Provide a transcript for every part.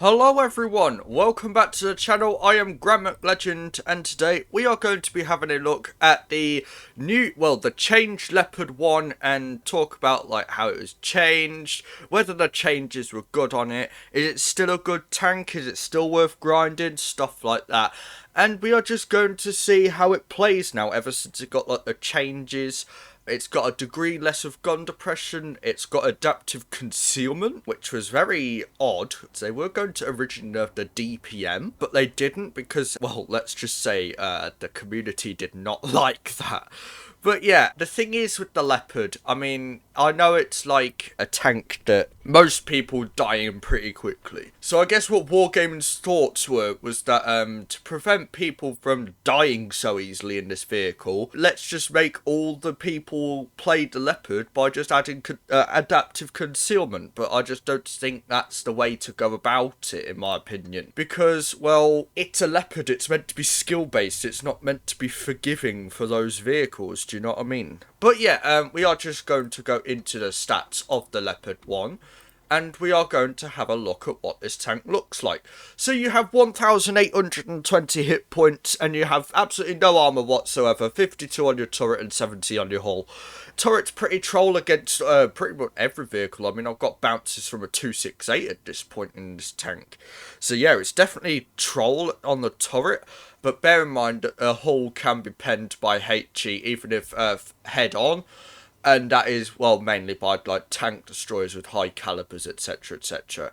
Hello everyone, welcome back to the channel. I am GrandMcLegend and today we are going to be having a look at the the changed Leopard 1 and talk about like how it was changed, whether the changes were good on it, is it still a good tank, is it still worth grinding, stuff like that. And we are just going to see how it plays now ever since it got like the changes. It's got a degree less of gun depression. It's got adaptive concealment, which was very odd. They were going to originally nerf the DPM, but they didn't because, well, let's just say the community did not like that. But yeah, the thing is with the Leopard, I mean, I know it's like a tank that most people die in pretty quickly. So I guess what Wargaming's thoughts was that to prevent people from dying so easily in this vehicle, let's just make all the people play the Leopard by just adding adaptive concealment. But I just don't think that's the way to go about it, in my opinion. Because, well, it's a Leopard, it's meant to be skill-based, it's not meant to be forgiving for those vehicles. Do you know what I mean? But yeah, we are just going to go into the stats of the Leopard 1. And we are going to have a look at what this tank looks like. So you have 1,820 hit points and you have absolutely no armour whatsoever. 52 on your turret and 70 on your hull. Turret's pretty troll against pretty much every vehicle. I mean, I've got bounces from a 268 at this point in this tank. So yeah, it's definitely troll on the turret. But bear in mind that a hull can be penned by HE even if head on. And that is, well, mainly by like tank destroyers with high calibers, etc, etc.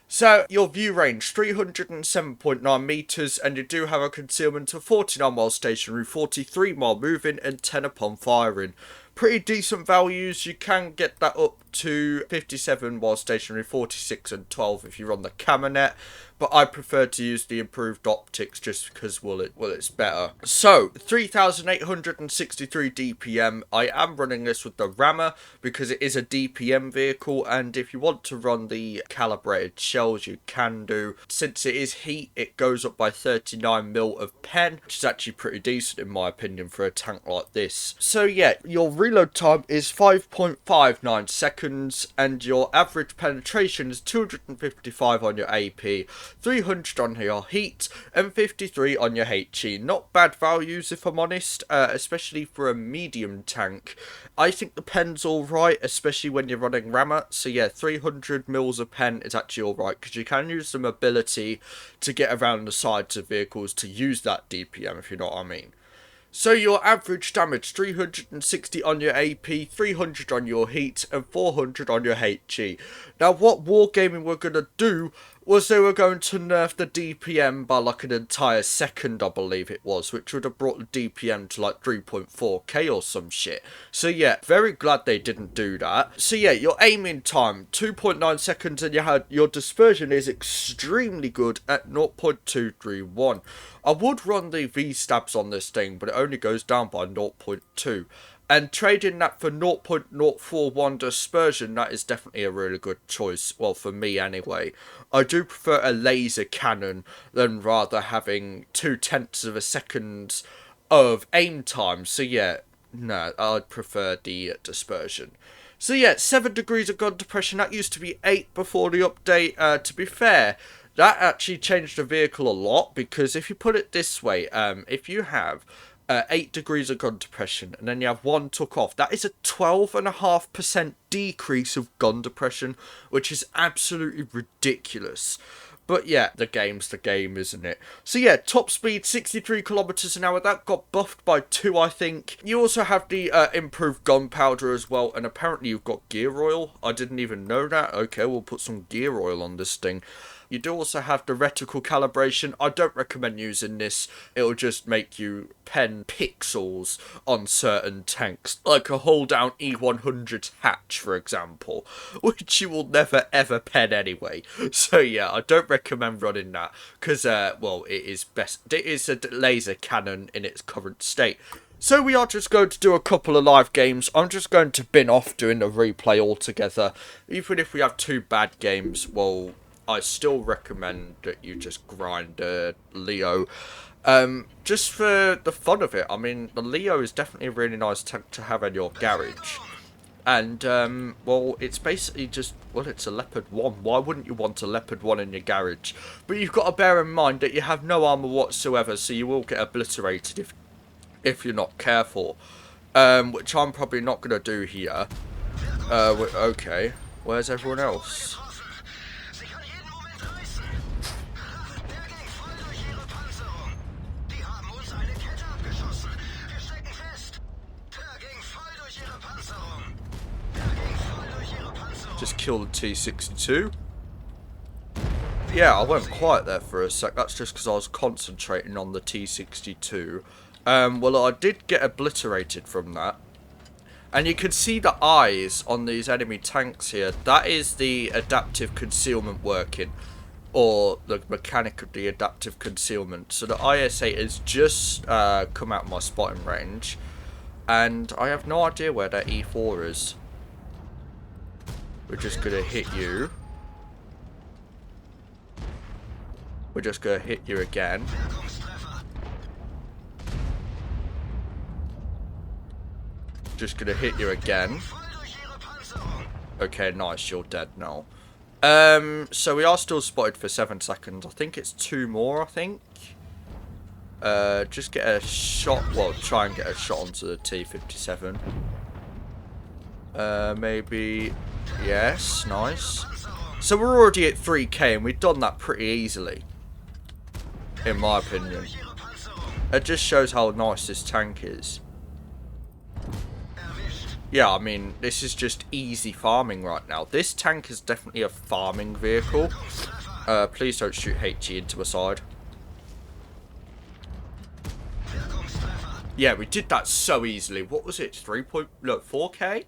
So, your view range, 307.9 metres, and you do have a concealment of 49 while stationary, 43 while moving, and 10 upon firing. Pretty decent values. You can get that up to 57 while stationary, 46 and 12 if you run the Camanet. But I prefer to use the improved optics just because, well, it's better. So, 3,863 DPM. I am running this with the rammer because it is a DPM vehicle. And if you want to run the calibrated shells, you can do. Since it is heat, it goes up by 39mm of pen, which is actually pretty decent in my opinion for a tank like this. So, yeah, your reload time is 5.59 seconds. And your average penetration is 255 on your AP. 300 on your heat and 53 on your HE. Not bad values if I'm honest, especially for a medium tank. I think the pen's alright, especially when you're running rammer. So yeah, 300 mils of pen is actually alright because you can use the mobility to get around the sides of vehicles to use that DPM, if you know what I mean. So your average damage, 360 on your AP, 300 on your heat, and 400 on your HE. Now what Wargaming were going to do was they were going to nerf the DPM by like an entire second, I believe it was, which would have brought the DPM to like 3.4k or some shit. So yeah, very glad they didn't do that. So yeah, your aiming time, 2.9 seconds, and your dispersion is extremely good at 0.231. I would run the V-stabs on this thing, but it only goes down by 0.2. And trading that for 0.041 dispersion, that is definitely a really good choice. Well, for me anyway. I do prefer a laser cannon than rather having 0.2 of a second of aim time. So yeah, no, I'd prefer the dispersion. So yeah, 7 degrees of gun depression. That used to be 8 before the update. To be fair, that actually changed the vehicle a lot. Because if you put it this way, if you have 8 degrees of gun depression and then you have 1 took off, that is a 12.5% decrease of gun depression, which is absolutely ridiculous. But yeah, the game's the game, isn't it? So yeah, top speed 63 kilometers an hour. That got buffed by 2, I think. You also have the improved gunpowder as well, and apparently you've got gear oil. I didn't even know that. Okay, we'll put some gear oil on this thing. You do also have the reticle calibration. I don't recommend using this. It'll just make you pen pixels on certain tanks, like a hold down E100 hatch, for example, which you will never ever pen anyway. So yeah, I don't recommend running that because, well, it is best. It is a laser cannon in its current state. So we are just going to do a couple of live games. I'm just going to bin off doing the replay altogether. Even if we have 2 bad games, well, I still recommend that you just grind Leo. Just for the fun of it. I mean, the Leo is definitely a really nice tank to have in your garage. And, well, it's basically just, well, it's a Leopard 1. Why wouldn't you want a Leopard 1 in your garage? But you've got to bear in mind that you have no armour whatsoever, so you will get obliterated if you're not careful. Which I'm probably not going to do here. Okay. Where's everyone else? Just kill the T-62. Yeah, I went quiet there for a sec. That's just because I was concentrating on the T-62. Well, I did get obliterated from that. And you can see the eyes on these enemy tanks here. That is the adaptive concealment working. Or the mechanic of the adaptive concealment. So the IS-8 has just come out of my spotting range. And I have no idea where that E4 is. We're just going to hit you. We're just going to hit you again. Just going to hit you again. Okay, nice. You're dead now. So we are still spotted for 7 seconds. I think it's 2 more, I think. Just get a shot. Well, try and get a shot onto the T-57. Maybe... Yes, nice. So we're already at 3k and we've done that pretty easily. In my opinion. It just shows how nice this tank is. Yeah, I mean, this is just easy farming right now. This tank is definitely a farming vehicle. Please don't shoot HE into a side. Yeah, we did that so easily. What was it? 4k?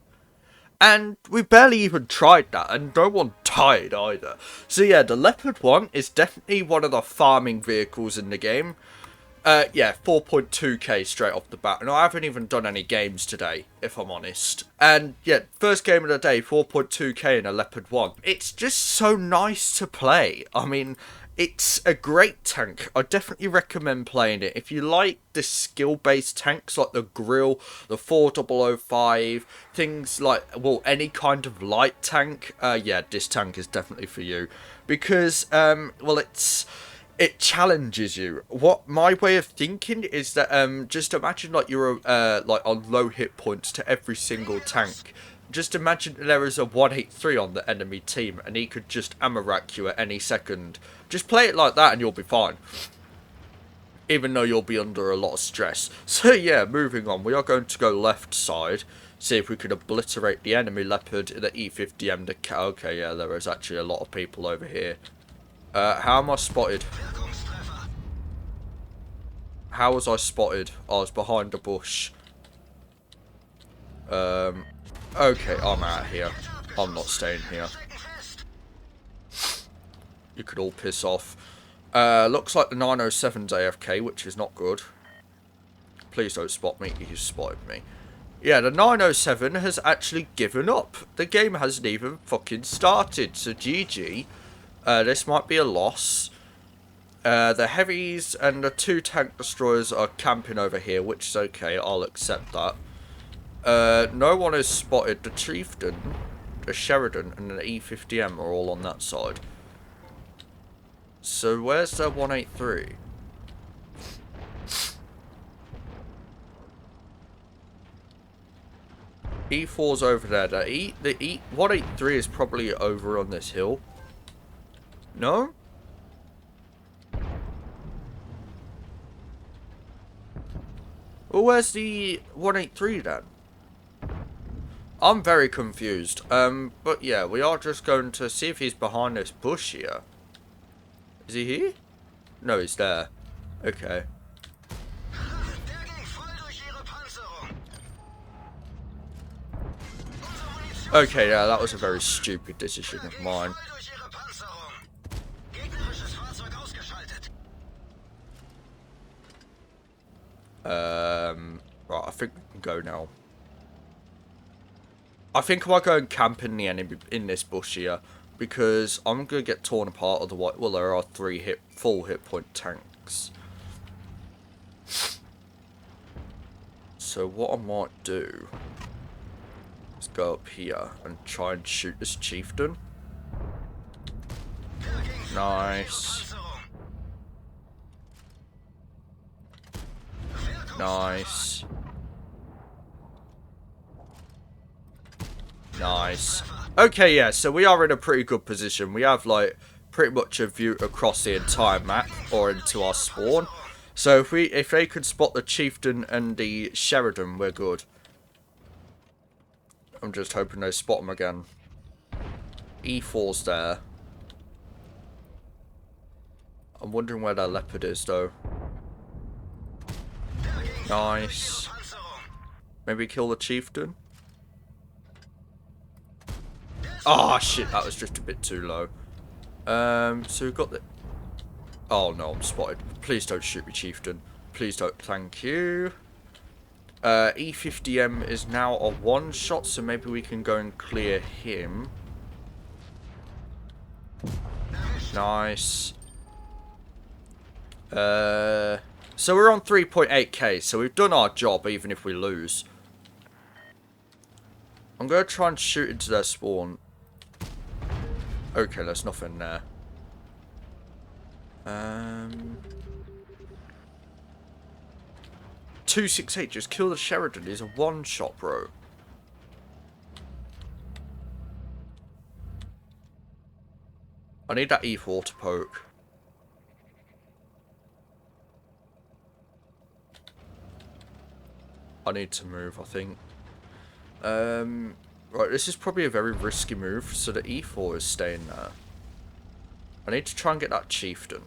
And we barely even tried that, and no one died either. So yeah, the Leopard 1 is definitely one of the farming vehicles in the game. Yeah, 4.2k straight off the bat. And I haven't even done any games today, if I'm honest. And yeah, first game of the day, 4.2k in a Leopard 1. It's just so nice to play. I mean, it's a great tank. I definitely recommend playing it. If you like the skill-based tanks like the Grill, the 4005, things like, well, any kind of light tank, yeah, this tank is definitely for you. Because, well, it challenges you. What my way of thinking is that just imagine like you're like on low hit points to every single tank. Just imagine there is a 183 on the enemy team and he could just ammo rack you at any second. Just play it like that and you'll be fine. Even though you'll be under a lot of stress. So yeah, moving on. We are going to go left side. See if we could obliterate the enemy Leopard, the E50M. Okay, yeah, there is actually a lot of people over here. How am I spotted? How was I spotted? I was behind a bush. Okay, I'm out here. I'm not staying here. You could all piss off. Looks like the 907's AFK, which is not good. Please don't spot me. You spotted me. Yeah, the 907 has actually given up. The game hasn't even fucking started. So GG. This might be a loss. The heavies and the 2 tank destroyers are camping over here, which is okay. I'll accept that. No one has spotted the Chieftain, the Sheridan, and the E50M are all on that side. So where's the 183? E4's over there. The 183 is probably over on this hill. No? Well, where's the 183 then? I'm very confused. But yeah, we are just going to see if he's behind this bush here. Is he here? No, he's there. Okay. Okay, yeah, that was a very stupid decision of mine. Right, I think we can go now. I think I might go and camp in the enemy in this bush here, because I'm gonna get torn apart otherwise. Well, there are 3 full hit point tanks. So what I might do is go up here and try and shoot this chieftain. Nice. Nice. Nice. Okay, yeah, so we are in a pretty good position. We have, like, pretty much a view across the entire map, or into our spawn. So if they could spot the chieftain and the Sheridan, we're good. I'm just hoping they spot them again. E4's there. I'm wondering where that Leopard is, though. Nice. Maybe kill the chieftain? Oh, shit, that was just a bit too low. So we've got the... Oh, no, I'm spotted. Please don't shoot me, chieftain. Please don't. Thank you. E50M is now a one-shot, so maybe we can go and clear him. Nice. So we're on 3.8k, so we've done our job, even if we lose. I'm going to try and shoot into their spawn. Okay, there's nothing there. 268, just kill the Sheridan. He's a one-shot, bro. I need that E4 to poke. I need to move, I think. Right, this is probably a very risky move, so the E4 is staying there. I need to try and get that chieftain.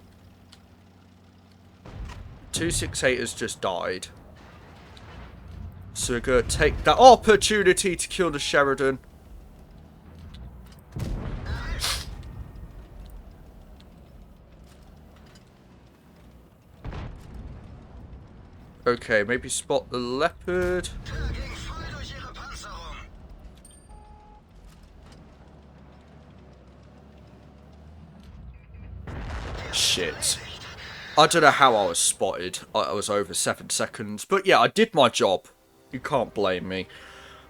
268 has just died. So we're going to take that opportunity to kill the Sheridan. Okay, maybe spot the Leopard. Shit. I don't know how I was spotted. I was over 7 seconds. But yeah, I did my job. You can't blame me.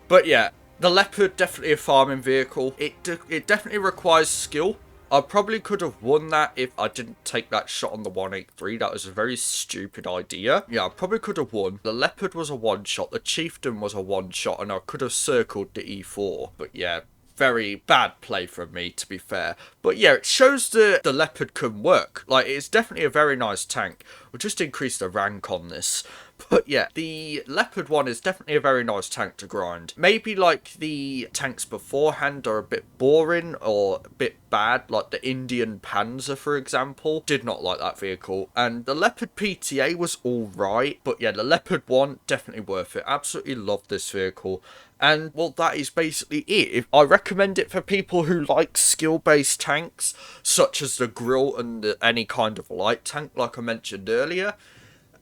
But yeah, the Leopard, definitely a farming vehicle. It definitely requires skill. I probably could have won that if I didn't take that shot on the 183. That was a very stupid idea. Yeah, I probably could have won. The Leopard was a one-shot. The Chieftain was a one-shot. And I could have circled the E4. But yeah, very bad play from me, to be fair. But yeah, it shows that the Leopard can work. Like, it's definitely a very nice tank. We'll just increase the rank on this. But yeah, the Leopard one is definitely a very nice tank to grind. Maybe like the tanks beforehand are a bit boring or a bit bad, like the Indian Panzer, for example. Did not like that vehicle. And the Leopard PTA was alright, but yeah, the Leopard one, definitely worth it. Absolutely love this vehicle. And, well, that is basically it. I recommend it for people who like skill-based tanks, such as the Grill and any kind of light tank, like I mentioned earlier.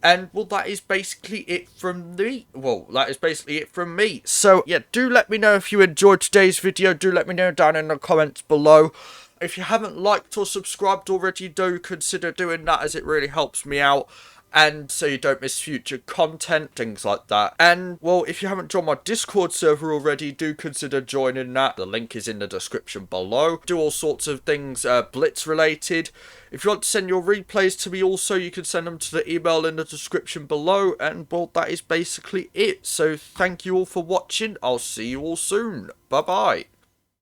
And, well, that is basically it from me. So, yeah, do let me know if you enjoyed today's video. Do let me know down in the comments below. If you haven't liked or subscribed already, do consider doing that, as it really helps me out. And so you don't miss future content, things like that. And, well, if you haven't joined my Discord server already, do consider joining that. The link is in the description below. Do all sorts of things Blitz related. If you want to send your replays to me also, you can send them to the email in the description below. And, well, that is basically it. So thank you all for watching. I'll see you all soon. Bye-bye.